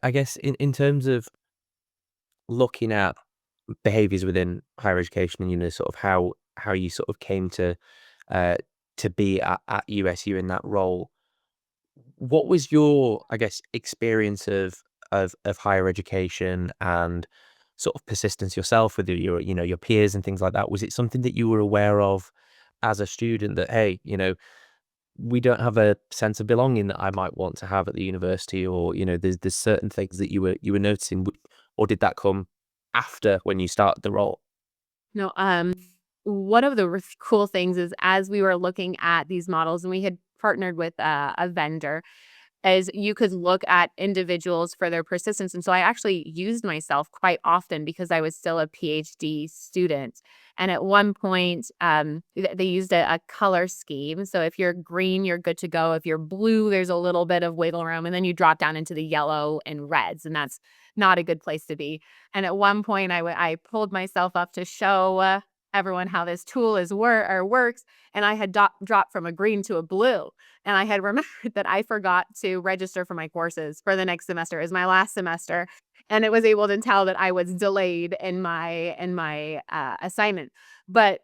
I guess in terms of looking at behaviors within higher education and, sort of how you sort of came uh, to be at USU in that role, what was your, I guess, experience of higher education and sort of persistence yourself with your peers and things like that? Was it something that you were aware of as a student that, hey, we don't have a sense of belonging that I might want to have at the university, or there's certain things that you were noticing, or did that come after when you started the role? No, one of the cool things is as we were looking at these models and we had partnered with a vendor, is you could look at individuals for their persistence. And so I actually used myself quite often because I was still a PhD student. And at one point, they used a color scheme. So if you're green, you're good to go. If you're blue, there's a little bit of wiggle room. And then you drop down into the yellow and reds. And that's not a good place to be. And at one point, I pulled myself up to show everyone how this tool works. And I had dropped from a green to a blue. And I had remembered that I forgot to register for my courses for the next semester. It was my last semester, and it was able to tell that I was delayed in my assignment. But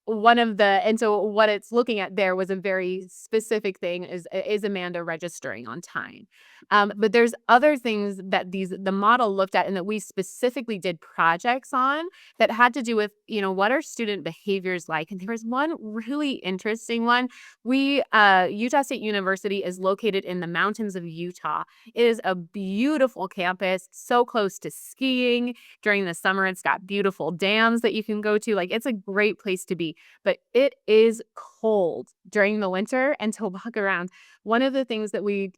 one of the and so what it's looking at there was a very specific thing, is Amanda registering on time? But there's other things that the model looked at and that we specifically did projects on that had to do with, what are student behaviors like? And there was one really interesting one. Utah State University is located in the mountains of Utah. It is a beautiful campus, so close to skiing. During the summer, it's got beautiful dams that you can go to. Like, it's a great place to be, but it is cold during the winter. And to walk around, one of the things that we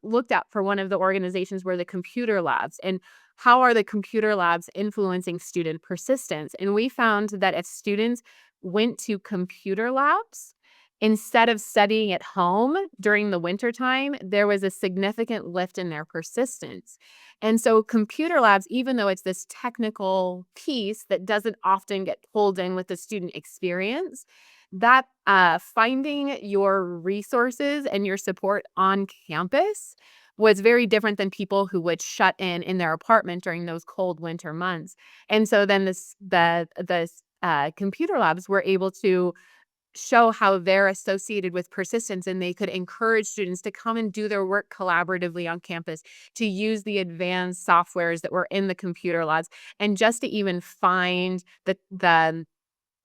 looked at for one of the organizations were the computer labs, and how are the computer labs influencing student persistence. And we found that if students went to computer labs instead of studying at home during the winter time, there was a significant lift in their persistence. And so computer labs, even though it's this technical piece that doesn't often get pulled in with the student experience, that finding your resources and your support on campus was very different than people who would shut in their apartment during those cold winter months. And so then the computer labs were able to show how they're associated with persistence, and they could encourage students to come and do their work collaboratively on campus, to use the advanced softwares that were in the computer labs, and just to even find the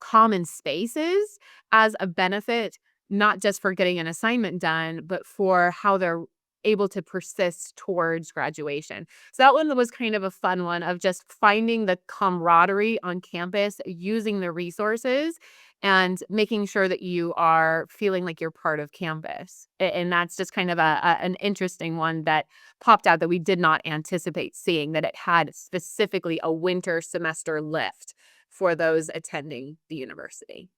common spaces as a benefit, not just for getting an assignment done, but for how they're able to persist towards graduation. So that one was kind of a fun one, of just finding the camaraderie on campus, using the resources, and making sure that you are feeling like you're part of campus. And that's just kind of an interesting one that popped out that we did not anticipate seeing, that it had specifically a winter semester lift for those attending the university.